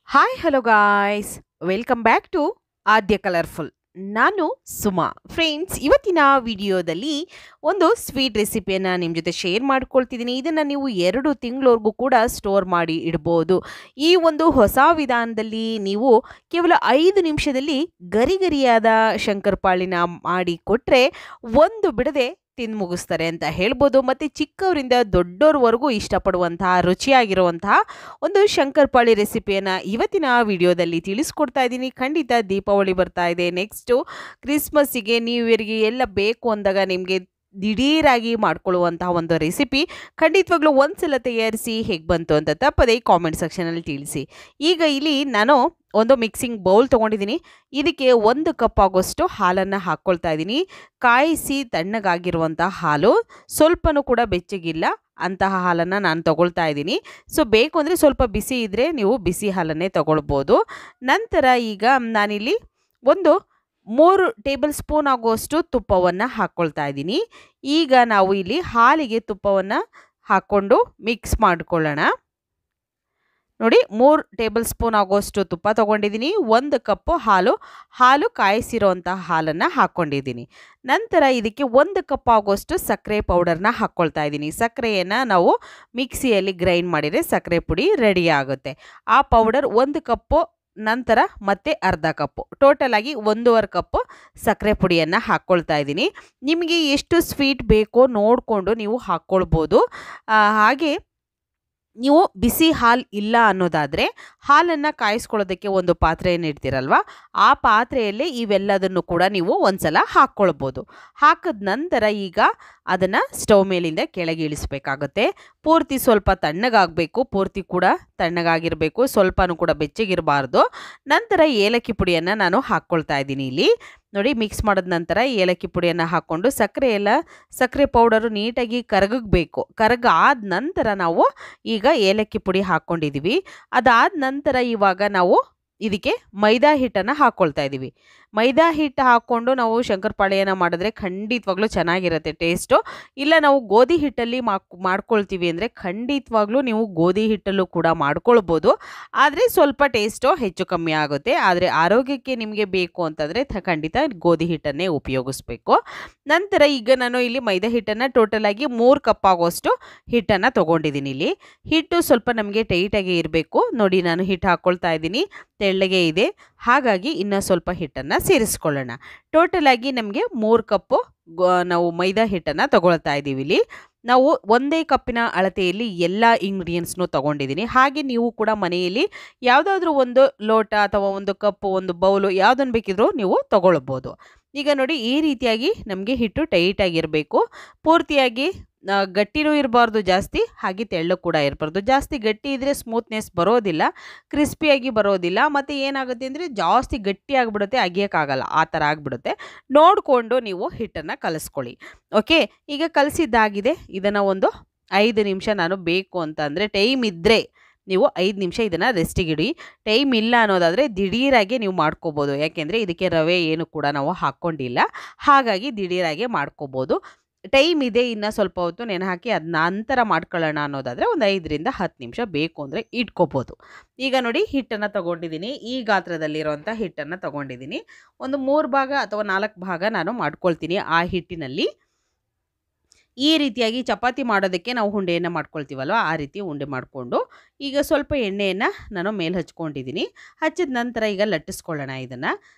Hi hello guys, welcome back to Aadya colourful. ನಾನು Suma. Friends, ಇವತ್ತಿನ ವಿಡಿಯೋದಲ್ಲಿ ಒಂದು ಸ್ವೀಟ್ ರೆಸಿಪಿಯನ್ನು ನಿಮ್ಮ ಜೊತೆ ಶೇರ್ ಮಾಡ್ಕೊಳ್ತಿದ್ದೀನಿ. ಇದನ್ನು ನೀವು 2 ತಿಂಗಳವರೆಗೂ ಕೂಡ ಸ್ಟೋರ್ ಮಾಡಿ ಇಡ್ಬೋದು. ಈ ಒಂದು ಹೊಸ ವಿಧಾನದಲ್ಲಿ ನೀವು ಕೇವಲ 5 ನಿಮಿಷದಲ್ಲಿ ಗರಿಗರಿಯಾದ ಶಂಕರಪಾಳಿನ ಮಾಡಿ ಕೊಟ್ಟರೆ ಒಂದು ಬಿಡದೆ ತಿಂದು ಮುಗಿಸ್ತಾರೆ ಅಂತ ಹೇಳ್ಬೋದು. ಮತ್ತು ಚಿಕ್ಕವರಿಂದ ದೊಡ್ಡೋರ್ವರೆಗೂ ಇಷ್ಟಪಡುವಂತಹ ರುಚಿಯಾಗಿರುವಂತಹ ಒಂದು ಶಂಕರಪಾಳಿ ರೆಸಿಪಿಯನ್ನು ಇವತ್ತಿನ ವಿಡಿಯೋದಲ್ಲಿ ತಿಳಿಸ್ಕೊಡ್ತಾ ಇದ್ದೀನಿ. ಖಂಡಿತ ದೀಪಾವಳಿ ಬರ್ತಾ ಇದೆ, ನೆಕ್ಸ್ಟು ಕ್ರಿಸ್ಮಸ್ಸಿಗೆ, ನ್ಯೂ ಇಯರ್ಗೆ ಎಲ್ಲ ಬೇಕು ಅಂದಾಗ ನಿಮಗೆ ದಿಢೀರಾಗಿ ಮಾಡ್ಕೊಳ್ಳುವಂತಹ ಒಂದು ರೆಸಿಪಿ. ಖಂಡಿತವಾಗ್ಲೂ ಒಂದ್ಸಲ ತಯಾರಿಸಿ ಹೇಗೆ ಬಂತು ಅಂತ ತಪ್ಪದೆ ಕಾಮೆಂಟ್ ಸೆಕ್ಷನಲ್ಲಿ ತಿಳಿಸಿ. ಈಗ ಇಲ್ಲಿ ನಾನು ಒಂದು ಮಿಕ್ಸಿಂಗ್ ಬೌಲ್ ತೊಗೊಂಡಿದ್ದೀನಿ. ಇದಕ್ಕೆ 1 ಕಪ್ ಆಗೋಷ್ಟು ಹಾಲನ್ನು ಹಾಕ್ಕೊಳ್ತಾ ಇದ್ದೀನಿ. ಕಾಯಿಸಿ ತಣ್ಣಗಾಗಿರುವಂಥ ಹಾಲು, ಸ್ವಲ್ಪನೂ ಕೂಡ ಬೆಚ್ಚಗಿಲ್ಲ ಅಂತಹ ಹಾಲನ್ನು ನಾನು ತೊಗೊಳ್ತಾ ಇದ್ದೀನಿ. ಸೊ ಬೇಕು ಅಂದರೆ ಸ್ವಲ್ಪ ಬಿಸಿ ಇದ್ದರೆ ನೀವು ಬಿಸಿ ಹಾಲನ್ನೇ ತೊಗೊಳ್ಬೋದು. ನಂತರ ಈಗ ನಾನಿಲ್ಲಿ ಒಂದು 3 ಟೇಬಲ್ ಸ್ಪೂನ್ ಆಗುವಷ್ಟು ತುಪ್ಪವನ್ನು ಹಾಕ್ಕೊಳ್ತಾ ಇದ್ದೀನಿ. ಈಗ ನಾವು ಇಲ್ಲಿ ಹಾಲಿಗೆ ತುಪ್ಪವನ್ನು ಹಾಕ್ಕೊಂಡು ಮಿಕ್ಸ್ ಮಾಡ್ಕೊಳ್ಳೋಣ. ನೋಡಿ, 3 ಟೇಬಲ್ ಸ್ಪೂನ್ ಆಗುವಷ್ಟು ತುಪ್ಪ ತೊಗೊಂಡಿದ್ದೀನಿ. 1 ಕಪ್ಪು ಹಾಲು ಕಾಯಿಸಿರೋಂಥ ಹಾಲನ್ನು ಹಾಕ್ಕೊಂಡಿದ್ದೀನಿ. ನಂತರ ಇದಕ್ಕೆ 1 ಕಪ್ ಆಗುವಷ್ಟು ಸಕ್ಕರೆ ಪೌಡರ್ನ ಹಾಕ್ಕೊಳ್ತಾ ಇದ್ದೀನಿ. ಸಕ್ಕರೆಯನ್ನು ನಾವು ಮಿಕ್ಸಿಯಲ್ಲಿ ಗ್ರೈಂಡ್ ಮಾಡಿದರೆ ಸಕ್ಕರೆ ಪುಡಿ ರೆಡಿ ಆಗುತ್ತೆ. ಆ ಪೌಡರ್ 1 ಕಪ್ಪು, ನಂತರ ಮತ್ತೆ ಅರ್ಧ ಕಪ್ಪು, ಟೋಟಲ್ ಆಗಿ 1.5 ಕಪ್ಪು ಸಕ್ಕರೆ ಪುಡಿಯನ್ನು ಹಾಕ್ಕೊಳ್ತಾ ಇದ್ದೀನಿ. ನಿಮಗೆ ಎಷ್ಟು ಸ್ವೀಟ್ ಬೇಕೋ ನೋಡಿಕೊಂಡು ನೀವು ಹಾಕ್ಕೊಳ್ಬೋದು. ಹಾಗೆ ನೀವು ಬಿಸಿ ಹಾಲು ಇಲ್ಲ ಅನ್ನೋದಾದರೆ ಹಾಲನ್ನು ಕಾಯಿಸ್ಕೊಳ್ಳೋದಕ್ಕೆ ಒಂದು ಪಾತ್ರೆಯನ್ನು ಇಡ್ತೀರಲ್ವ, ಆ ಪಾತ್ರೆಯಲ್ಲೇ ಇವೆಲ್ಲದನ್ನು ಕೂಡ ನೀವು ಒಂದ್ಸಲ ಹಾಕ್ಕೊಳ್ಬೋದು. ಹಾಕಿದ ನಂತರ ಈಗ ಅದನ್ನು ಸ್ಟವ್ ಮೇಲಿಂದ ಕೆಳಗೆ ಇಳಿಸ್ಬೇಕಾಗುತ್ತೆ. ಪೂರ್ತಿ ಸ್ವಲ್ಪ ತಣ್ಣಗಾಗಬೇಕು, ಪೂರ್ತಿ ಕೂಡ ತಣ್ಣಗಾಗಿರಬೇಕು, ಸ್ವಲ್ಪನೂ ಕೂಡ ಬೆಚ್ಚಗಿರಬಾರ್ದು. ನಂತರ ಏಲಕ್ಕಿ ಪುಡಿಯನ್ನು ನಾನು ಹಾಕ್ಕೊಳ್ತಾ ಇದ್ದೀನಿ. ಇಲ್ಲಿ ನೋಡಿ, ಮಿಕ್ಸ್ ಮಾಡಿದ ನಂತರ ಏಲಕ್ಕಿ ಪುಡಿಯನ್ನು ಹಾಕ್ಕೊಂಡು ಸಕ್ಕರೆ ಪೌಡರು ನೀಟಾಗಿ ಕರಗಬೇಕು. ಕರಗಾದ ನಂತರ ನಾವು ಈಗ ಏಲಕ್ಕಿ ಪುಡಿ ಹಾಕ್ಕೊಂಡಿದ್ದೀವಿ. ಅದಾದ ನಂತರ ಇವಾಗ ನಾವು ಇದಕ್ಕೆ ಮೈದಾ ಹಿಟ್ಟನ್ನು ಹಾಕ್ಕೊಳ್ತಾ ಇದ್ದೀವಿ. ಮೈದಾ ಹಿಟ್ಟು ಹಾಕ್ಕೊಂಡು ನಾವು ಶಂಕರಪಾಳಿಯನ್ನು ಮಾಡಿದ್ರೆ ಖಂಡಿತವಾಗ್ಲೂ ಚೆನ್ನಾಗಿರುತ್ತೆ ಟೇಸ್ಟು. ಇಲ್ಲ ನಾವು ಗೋಧಿ ಹಿಟ್ಟಲ್ಲಿ ಮಾಡ್ಕೊಳ್ತೀವಿ ಅಂದರೆ ಖಂಡಿತವಾಗ್ಲೂ ನೀವು ಗೋಧಿ ಹಿಟ್ಟಲ್ಲೂ ಕೂಡ ಮಾಡ್ಕೊಳ್ಬೋದು. ಆದರೆ ಸ್ವಲ್ಪ ಟೇಸ್ಟು ಹೆಚ್ಚು ಕಮ್ಮಿ ಆಗುತ್ತೆ. ಆದರೆ ಆರೋಗ್ಯಕ್ಕೆ ನಿಮಗೆ ಬೇಕು ಅಂತಂದರೆ ಖಂಡಿತ ಗೋಧಿ ಹಿಟ್ಟನ್ನೇ ಉಪಯೋಗಿಸ್ಬೇಕು. ನಂತರ ಈಗ ನಾನು ಇಲ್ಲಿ ಮೈದಾ ಹಿಟ್ಟನ್ನು ಟೋಟಲಾಗಿ 3 ಕಪ್ ಆಗೋಷ್ಟು ಹಿಟ್ಟನ್ನು ತೊಗೊಂಡಿದ್ದೀನಿ. ಇಲ್ಲಿ ಹಿಟ್ಟು ಸ್ವಲ್ಪ ನಮಗೆ ಟೈಟಾಗಿ ಇರಬೇಕು. ನೋಡಿ, ನಾನು ಹಿಟ್ಟು ಹಾಕ್ಕೊಳ್ತಾ ಇದ್ದೀನಿ, ತೆಳ್ಳಗೆ ಇದೆ, ಹಾಗಾಗಿ ಇನ್ನೂ ಸ್ವಲ್ಪ ಹಿಟ್ಟನ್ನು ಸೇರಿಸ್ಕೊಳ್ಳೋಣ. ಟೋಟಲಾಗಿ ನಮಗೆ 3 ಕಪ್ಪು ನಾವು ಮೈದಾ ಹಿಟ್ಟನ್ನು ತಗೊಳ್ತಾ ಇದ್ದೀವಿ. ಇಲ್ಲಿ ನಾವು 1 ಕಪ್ಪಿನ ಅಳತೆಯಲ್ಲಿ ಎಲ್ಲ ಇಂಗ್ರೀಡಿಯೆಂಟ್ಸ್ನು ತೊಗೊಂಡಿದ್ದೀನಿ. ಹಾಗೆ ನೀವು ಕೂಡ ಮನೆಯಲ್ಲಿ ಯಾವುದಾದ್ರೂ ಒಂದು ಲೋಟ ಅಥವಾ ಒಂದು ಕಪ್ಪು, ಒಂದು ಬೌಲು ಯಾವುದನ್ನು ಬೇಕಿದ್ರೂ ನೀವು ತೊಗೊಳ್ಬೋದು. ಈಗ ನೋಡಿ, ಈ ರೀತಿಯಾಗಿ ನಮಗೆ ಹಿಟ್ಟು ಟೈಟಾಗಿರಬೇಕು. ಪೂರ್ತಿಯಾಗಿ ಗಟ್ಟಿನೂ ಇರಬಾರ್ದು ಜಾಸ್ತಿ, ಹಾಗೆ ತೆಳ್ಳು ಕೂಡ ಇರಬಾರ್ದು. ಜಾಸ್ತಿ ಗಟ್ಟಿ ಇದ್ದರೆ ಸ್ಮೂತ್ನೆಸ್ ಬರೋದಿಲ್ಲ, ಕ್ರಿಸ್ಪಿಯಾಗಿ ಬರೋದಿಲ್ಲ. ಮತ್ತು ಏನಾಗುತ್ತೆ ಅಂದರೆ ಜಾಸ್ತಿ ಗಟ್ಟಿ ಆಗಿಬಿಡುತ್ತೆ, ಅಗಿಯೋಕ್ಕಾಗಲ್ಲ, ಆ ಥರ ಆಗಿಬಿಡುತ್ತೆ. ನೋಡಿಕೊಂಡು ನೀವು ಹಿಟ್ಟನ್ನು ಕಲಿಸ್ಕೊಳ್ಳಿ. ಓಕೆ, ಈಗ ಕಲಸಿದ್ದಾಗಿದೆ. ಇದನ್ನು ಒಂದು 5 ನಿಮಿಷ ನಾನು ಬೇಕು ಅಂತ ಅಂದರೆ ಟೈಮ್ ಇದ್ದರೆ ನೀವು 5 ನಿಮಿಷ ಇದನ್ನು ರೆಸ್ಟಿಗೆ ಇಡಿ. ಟೈಮ್ ಇಲ್ಲ ಅನ್ನೋದಾದರೆ ದಿಢೀರಾಗಿ ನೀವು ಮಾಡ್ಕೋಬೋದು. ಯಾಕೆಂದರೆ ಇದಕ್ಕೆ ರವೆ ಏನು ಕೂಡ ನಾವು ಹಾಕ್ಕೊಂಡಿಲ್ಲ, ಹಾಗಾಗಿ ದಿಢೀರಾಗಿ ಮಾಡ್ಕೋಬೋದು. ಟೈಮ್ ಇದೆ, ಇನ್ನು ಸ್ವಲ್ಪ ಹೊತ್ತು ನೆನೆ ಹಾಕಿ ಅದ ನಂತರ ಮಾಡ್ಕೊಳ್ಳೋಣ ಅನ್ನೋದಾದರೆ ಒಂದು 5ರಿಂದ 10 ನಿಮಿಷ ಬೇಕು ಅಂದರೆ ಇಟ್ಕೋಬೋದು. ಈಗ ನೋಡಿ, ಹಿಟ್ಟನ್ನು ತೊಗೊಂಡಿದ್ದೀನಿ. ಈ ಗಾತ್ರದಲ್ಲಿರೋಂಥ ಹಿಟ್ಟನ್ನು ತೊಗೊಂಡಿದ್ದೀನಿ. ಒಂದು 3 ಭಾಗ ಅಥವಾ 4 ಭಾಗ ನಾನು ಮಾಡ್ಕೊಳ್ತೀನಿ ಆ ಹಿಟ್ಟಿನಲ್ಲಿ. ಈ ರೀತಿಯಾಗಿ ಚಪಾತಿ ಮಾಡೋದಕ್ಕೆ ನಾವು ಉಂಡೆಯನ್ನು ಮಾಡ್ಕೊಳ್ತೀವಲ್ವ, ಆ ರೀತಿ ಉಂಡೆ ಮಾಡಿಕೊಂಡು ಈಗ ಸ್ವಲ್ಪ ಎಣ್ಣೆಯನ್ನು ನಾನು ಮೇಲೆ ಹಚ್ಕೊಂಡಿದ್ದೀನಿ. ಹಚ್ಚಿದ ನಂತರ ಈಗ ಲಟ್ಟಿಸ್ಕೊಳ್ಳೋಣ. ಇದನ್ನು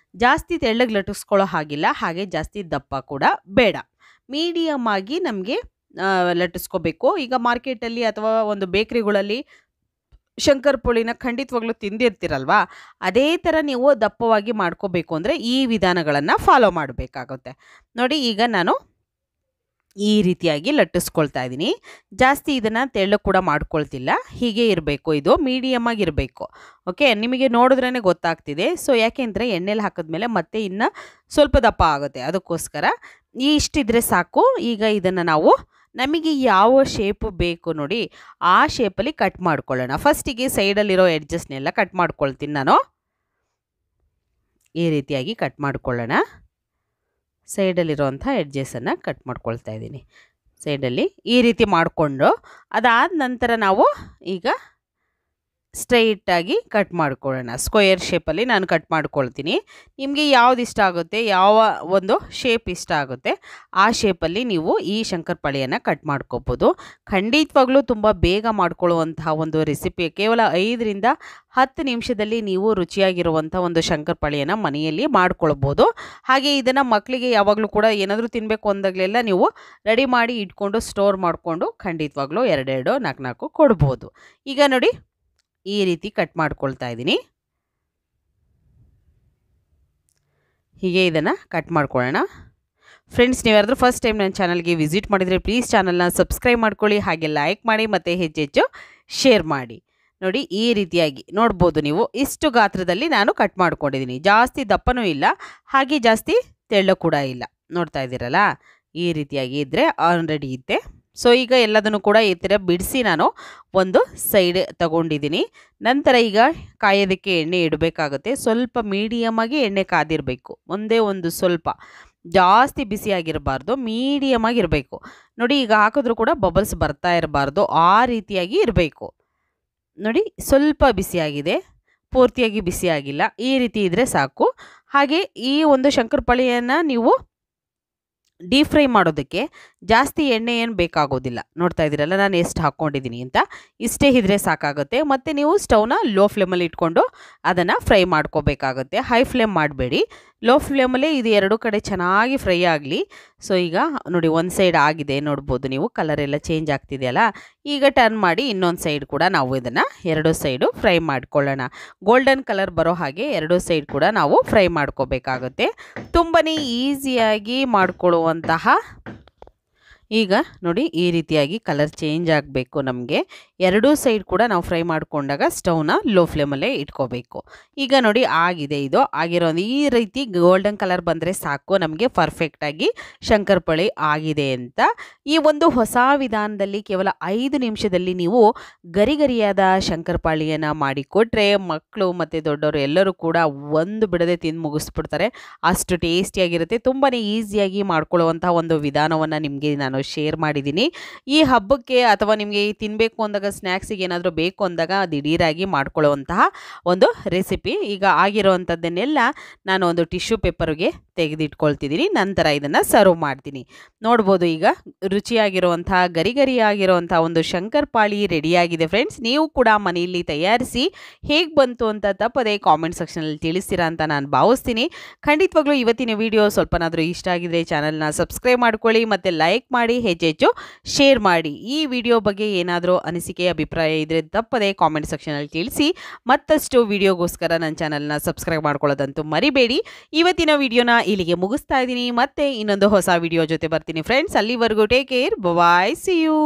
ಜಾಸ್ತಿ ತೆಳ್ಳಗೆ ಲಟ್ಟಿಸ್ಕೊಳ್ಳೋ ಹಾಗಿಲ್ಲ, ಹಾಗೆ ಜಾಸ್ತಿ ದಪ್ಪ ಕೂಡ ಬೇಡ, ಮೀಡಿಯಮ್ ಆಗಿ ನಮಗೆ ಲಟ್ಟಿಸ್ಕೋಬೇಕು. ಈಗ ಮಾರ್ಕೆಟಲ್ಲಿ ಅಥವಾ ಒಂದು ಬೇಕ್ರಿಗಳಲ್ಲಿ ಶಂಕರಪೊಳಿನ ಖಂಡಿತವಾಗ್ಲೂ ತಿಂದಿರ್ತೀರಲ್ವಾ, ಅದೇ ಥರ ನೀವು ದಪ್ಪವಾಗಿ ಮಾಡ್ಕೋಬೇಕು ಅಂದರೆ ಈ ವಿಧಾನಗಳನ್ನು ಫಾಲೋ ಮಾಡಬೇಕಾಗುತ್ತೆ. ನೋಡಿ, ಈಗ ನಾನು ಈ ರೀತಿಯಾಗಿ ಲಟ್ಟಿಸ್ಕೊಳ್ತಾ ಇದ್ದೀನಿ. ಜಾಸ್ತಿ ಇದನ್ನು ತೆಳ್ಳು ಕೂಡ ಮಾಡ್ಕೊಳ್ತಿಲ್ಲ, ಹೀಗೆ ಇರಬೇಕು, ಇದು ಮೀಡಿಯಮ್ ಆಗಿರಬೇಕು. ಓಕೆ, ನಿಮಗೆ ನೋಡಿದ್ರೇ ಗೊತ್ತಾಗ್ತಿದೆ. ಸೊ ಯಾಕೆಂದರೆ ಎಣ್ಣೆಲಿ ಹಾಕಿದ್ಮೇಲೆ ಮತ್ತೆ ಇನ್ನು ಸ್ವಲ್ಪ ದಪ್ಪ ಆಗುತ್ತೆ, ಅದಕ್ಕೋಸ್ಕರ ಇಷ್ಟಿದ್ರೆ ಸಾಕು. ಈಗ ಇದನ್ನು ನಾವು ನಮಗೆ ಯಾವ ಶೇಪು ಬೇಕು ನೋಡಿ ಆ ಶೇಪಲ್ಲಿ ಕಟ್ ಮಾಡ್ಕೊಳ್ಳೋಣ. ಫಸ್ಟಿಗೆ ಸೈಡಲ್ಲಿರೋ ಎಡ್ಜಸ್ನೆಲ್ಲ ಕಟ್ ಮಾಡ್ಕೊಳ್ತೀನಿ ನಾನು. ಈ ರೀತಿಯಾಗಿ ಕಟ್ ಮಾಡ್ಕೊಳ್ಳೋಣ. ಸೈಡಲ್ಲಿರೋಂಥ ಎಡ್ಜಸನ್ನು ಕಟ್ ಮಾಡ್ಕೊಳ್ತಾ ಇದ್ದೀನಿ. ಸೈಡಲ್ಲಿ ಈ ರೀತಿ ಮಾಡಿಕೊಂಡು ಅದಾದ ನಂತರ ನಾವು ಈಗ ಸ್ಟ್ರೈಟಾಗಿ ಕಟ್ ಮಾಡ್ಕೊಳ್ಳೋಣ. ಸ್ಕ್ವೇರ್ ಶೇಪಲ್ಲಿ ನಾನು ಕಟ್ ಮಾಡ್ಕೊಳ್ತೀನಿ. ನಿಮಗೆ ಯಾವ್ದು ಇಷ್ಟ ಆಗುತ್ತೆ, ಯಾವ ಒಂದು ಶೇಪ್ ಇಷ್ಟ ಆಗುತ್ತೆ ಆ ಶೇಪಲ್ಲಿ ನೀವು ಈ ಶಂಕರಪಾಳಿಯನ್ನು ಕಟ್ ಮಾಡ್ಕೋಬೋದು. ಖಂಡಿತವಾಗ್ಲೂ ತುಂಬ ಬೇಗ ಮಾಡ್ಕೊಳ್ಳುವಂತಹ ಒಂದು ರೆಸಿಪಿ. ಕೇವಲ 5ರಿಂದ 10 ನಿಮಿಷದಲ್ಲಿ ನೀವು ರುಚಿಯಾಗಿರುವಂಥ ಒಂದು ಶಂಕರಪಾಳಿಯನ್ನು ಮನೆಯಲ್ಲಿ ಮಾಡ್ಕೊಳ್ಬೋದು. ಹಾಗೆ ಇದನ್ನು ಮಕ್ಕಳಿಗೆ ಯಾವಾಗಲೂ ಕೂಡ ಏನಾದರೂ ತಿನ್ನಬೇಕು ಅಂದಾಗಲೆಲ್ಲ ನೀವು ರೆಡಿ ಮಾಡಿ ಇಟ್ಕೊಂಡು ಸ್ಟೋರ್ ಮಾಡಿಕೊಂಡು ಖಂಡಿತವಾಗ್ಲೂ 2 4 ಕೊಡ್ಬೋದು. ಈಗ ನೋಡಿ ಈ ರೀತಿ ಕಟ್ ಮಾಡ್ಕೊಳ್ತಾ ಇದ್ದೀನಿ. ಹೀಗೆ ಇದನ್ನು ಕಟ್ ಮಾಡ್ಕೊಳ್ಳೋಣ. ಫ್ರೆಂಡ್ಸ್, ನೀವು ಯಾರಾದರೂ ಫಸ್ಟ್ ಟೈಮ್ ನನ್ನ ಚಾನಲ್ಗೆ ವಿಸಿಟ್ ಮಾಡಿದರೆ ಪ್ಲೀಸ್ ಚಾನಲ್ನ ಸಬ್ಸ್ಕ್ರೈಬ್ ಮಾಡ್ಕೊಳ್ಳಿ, ಹಾಗೆ ಲೈಕ್ ಮಾಡಿ ಮತ್ತು ಹೆಚ್ಚೆಚ್ಚು ಶೇರ್ ಮಾಡಿ. ನೋಡಿ ಈ ರೀತಿಯಾಗಿ ನೋಡ್ಬೋದು ನೀವು. ಇಷ್ಟು ಗಾತ್ರದಲ್ಲಿ ನಾನು ಕಟ್ ಮಾಡ್ಕೊಂಡಿದ್ದೀನಿ. ಜಾಸ್ತಿ ದಪ್ಪನೂ ಇಲ್ಲ, ಹಾಗೆ ಜಾಸ್ತಿ ತೆಳ್ಳು ಕೂಡ ಇಲ್ಲ. ನೋಡ್ತಾ ಇದ್ದೀರಲ್ಲ, ಈ ರೀತಿಯಾಗಿ ಇದ್ದರೆ ಆಲ್ರೆಡಿ ಇದೆ. ಸೊ ಈಗ ಎಲ್ಲದನ್ನು ಕೂಡ ಈ ಥರ ಬಿಡಿಸಿ ನಾನು ಒಂದು ಸೈಡ್ ತಗೊಂಡಿದ್ದೀನಿ. ನಂತರ ಈಗ ಕಾಯೋದಕ್ಕೆ ಎಣ್ಣೆ ಇಡಬೇಕಾಗುತ್ತೆ. ಸ್ವಲ್ಪ ಮೀಡಿಯಮಾಗಿ ಎಣ್ಣೆ ಕಾದಿರಬೇಕು. ಒಂದೇ ಒಂದು ಸ್ವಲ್ಪ ಜಾಸ್ತಿ ಬಿಸಿಯಾಗಿರಬಾರ್ದು, ಮೀಡಿಯಮಾಗಿರಬೇಕು. ನೋಡಿ ಈಗ ಹಾಕಿದ್ರೂ ಕೂಡ ಬಬಲ್ಸ್ ಬರ್ತಾ ಇರಬಾರ್ದು, ಆ ರೀತಿಯಾಗಿ ಇರಬೇಕು. ನೋಡಿ ಸ್ವಲ್ಪ ಬಿಸಿಯಾಗಿದೆ, ಪೂರ್ತಿಯಾಗಿ ಬಿಸಿಯಾಗಿಲ್ಲ. ಈ ರೀತಿ ಇದ್ದರೆ ಸಾಕು. ಹಾಗೆ ಈ ಒಂದು ಶಂಕರಪಾಳಿಯನ್ನು ನೀವು ಡೀಪ್ ಫ್ರೈ ಮಾಡೋದಕ್ಕೆ ಜಾಸ್ತಿ ಎಣ್ಣೆ ಏನು ಬೇಕಾಗೋದಿಲ್ಲ. ನೋಡ್ತಾ ಇದ್ದೀರಲ್ಲ ನಾನು ಎಷ್ಟು ಹಾಕ್ಕೊಂಡಿದ್ದೀನಿ ಅಂತ. ಇಷ್ಟೇ ಇದ್ರೆ ಸಾಕಾಗುತ್ತೆ. ಮತ್ತು ನೀವು ಸ್ಟವ್ನ ಲೋ ಫ್ಲೇಮಲ್ಲಿ ಇಟ್ಕೊಂಡು ಅದನ್ನು ಫ್ರೈ ಮಾಡ್ಕೋಬೇಕಾಗುತ್ತೆ. ಹೈ ಫ್ಲೇಮ್ ಮಾಡಬೇಡಿ, ಲೋ ಫ್ಲೇಮಲ್ಲೇ ಇದು 2 ಕಡೆ ಚೆನ್ನಾಗಿ ಫ್ರೈ ಆಗಲಿ. ಸೊ ಈಗ ನೋಡಿ ಒಂದು ಸೈಡ್ ಆಗಿದೆ, ನೋಡ್ಬೋದು ನೀವು, ಕಲರ್ ಎಲ್ಲ ಚೇಂಜ್ ಆಗ್ತಿದೆಯಲ್ಲ. ಈಗ ಟರ್ನ್ ಮಾಡಿ ಇನ್ನೊಂದು ಸೈಡ್ ಕೂಡ ನಾವು ಇದನ್ನು 2 ಸೈಡು ಫ್ರೈ ಮಾಡ್ಕೊಳ್ಳೋಣ. ಗೋಲ್ಡನ್ ಕಲರ್ ಬರೋ ಹಾಗೆ 2 ಸೈಡ್ ಕೂಡ ನಾವು ಫ್ರೈ ಮಾಡ್ಕೋಬೇಕಾಗುತ್ತೆ. ತುಂಬಾ ಈಸಿಯಾಗಿ ಮಾಡ್ಕೊಳ್ಳುವಂತಹ ಈಗ ನೋಡಿ ಈ ರೀತಿಯಾಗಿ ಕಲರ್ ಚೇಂಜ್ ಆಗಬೇಕು ನಮಗೆ. 2 ಸೈಡ್ ಕೂಡ ನಾವು ಫ್ರೈ ಮಾಡಿಕೊಂಡಾಗ ಸ್ಟವ್ನ ಲೋ ಫ್ಲೇಮಲ್ಲೇ ಇಟ್ಕೋಬೇಕು. ಈಗ ನೋಡಿ ಆಗಿದೆ, ಇದು ಆಗಿರೋ ಈ ರೀತಿ ಗೋಲ್ಡನ್ ಕಲರ್ ಬಂದರೆ ಸಾಕು ನಮಗೆ ಪರ್ಫೆಕ್ಟಾಗಿ ಶಂಕರಪಾಳಿ ಆಗಿದೆ ಅಂತ. ಈ ಒಂದು ಹೊಸ ವಿಧಾನದಲ್ಲಿ ಕೇವಲ 5 ನಿಮಿಷದಲ್ಲಿ ನೀವು ಗರಿಗರಿಯಾದ ಶಂಕರಪಾಳಿಯನ್ನು ಮಾಡಿಕೊಟ್ರೆ ಮಕ್ಕಳು ಮತ್ತು ದೊಡ್ಡವರು ಎಲ್ಲರೂ ಕೂಡ ಒಂದು ಬಿಡದೆ ತಿಂದು ಮುಗಿಸ್ಬಿಡ್ತಾರೆ. ಅಷ್ಟು ಟೇಸ್ಟಿಯಾಗಿರುತ್ತೆ. ತುಂಬಾ ಈಸಿಯಾಗಿ ಮಾಡ್ಕೊಳ್ಳುವಂಥ ಒಂದು ವಿಧಾನವನ್ನು ನಿಮಗೆ ನಾನು ಶೇರ್ ಮಾಡಿದ್ದೀನಿ. ಈ ಹಬ್ಬಕ್ಕೆ ಅಥವಾ ನಿಮಗೆ ತಿನ್ನಬೇಕು ಅಂದಾಗ ಸ್ನ್ಯಾಕ್ಸಿಗೆ ಏನಾದರೂ ಬೇಕು ಅಂದಾಗ ದಿಢೀರಾಗಿ ಮಾಡ್ಕೊಳ್ಳುವಂತಹ ಒಂದು ರೆಸಿಪಿ. ಈಗ ಆಗಿರೋವಂಥದ್ದನ್ನೆಲ್ಲ ನಾನು ಒಂದು ಟಿಶ್ಯೂ ಪೇಪರ್ಗೆ ತೆಗೆದಿಟ್ಕೊಳ್ತಿದ್ದೀನಿ. ನಂತರ ಇದನ್ನು ಸರ್ವ್ ಮಾಡ್ತೀನಿ. ನೋಡ್ಬೋದು ಈಗ ರುಚಿಯಾಗಿರುವಂತಹ ಗರಿಗರಿಯಾಗಿರುವಂಥ ಒಂದು ಶಂಕರಪಾಳಿ ರೆಡಿಯಾಗಿದೆ. ಫ್ರೆಂಡ್ಸ್, ನೀವು ಕೂಡ ಮನೆಯಲ್ಲಿ ತಯಾರಿಸಿ ಹೇಗೆ ಬಂತು ಅಂತ ತಪ್ಪದೆ ಕಾಮೆಂಟ್ ಸೆಕ್ಷನಲ್ಲಿ ತಿಳಿಸ್ತೀರಾ ಅಂತ ನಾನು ಭಾವಿಸ್ತೀನಿ. ಖಂಡಿತವಾಗ್ಲೂ ಇವತ್ತಿನ ವಿಡಿಯೋ ಸ್ವಲ್ಪನಾದರೂ ಇಷ್ಟ ಆಗಿದ್ರೆ ಚಾನಲ್ನ ಸಬ್ಸ್ಕ್ರೈಬ್ ಮಾಡ್ಕೊಳ್ಳಿ ಮತ್ತು ಲೈಕ್ ಮಾಡಿ, ಹೆಚ್ಚೆಚ್ಚು ಶೇರ್ ಮಾಡಿ. ಈ ವಿಡಿಯೋ ಬಗ್ಗೆ ಏನಾದರೂ ಅನಿಸಿಕೆ ಅಭಿಪ್ರಾಯ ಇದ್ದರೆ ತಪ್ಪದೆ ಕಾಮೆಂಟ್ ಸೆಕ್ಷನಲ್ಲಿ ತಿಳಿಸಿ. ಮತ್ತಷ್ಟು ವಿಡಿಯೋಗೋಸ್ಕರ ನನ್ನ ಚಾನಲ್ನ ಸಬ್ಸ್ಕ್ರೈಬ್ ಮಾಡ್ಕೊಳ್ಳೋದಂತೂ ಮರಿಬೇಡಿ. ಇವತ್ತಿನ ವಿಡಿಯೋನ ಇಲ್ಲಿಗೆ ಮುಗಿಸ್ತಾ ಇದ್ದೀನಿ. ಮತ್ತೆ ಇನ್ನೊಂದು ಹೊಸ ವಿಡಿಯೋ ಜೊತೆ ಬರ್ತೀನಿ ಫ್ರೆಂಡ್ಸ್. ಅಲ್ಲಿವರೆಗೂ take care, bye, see you.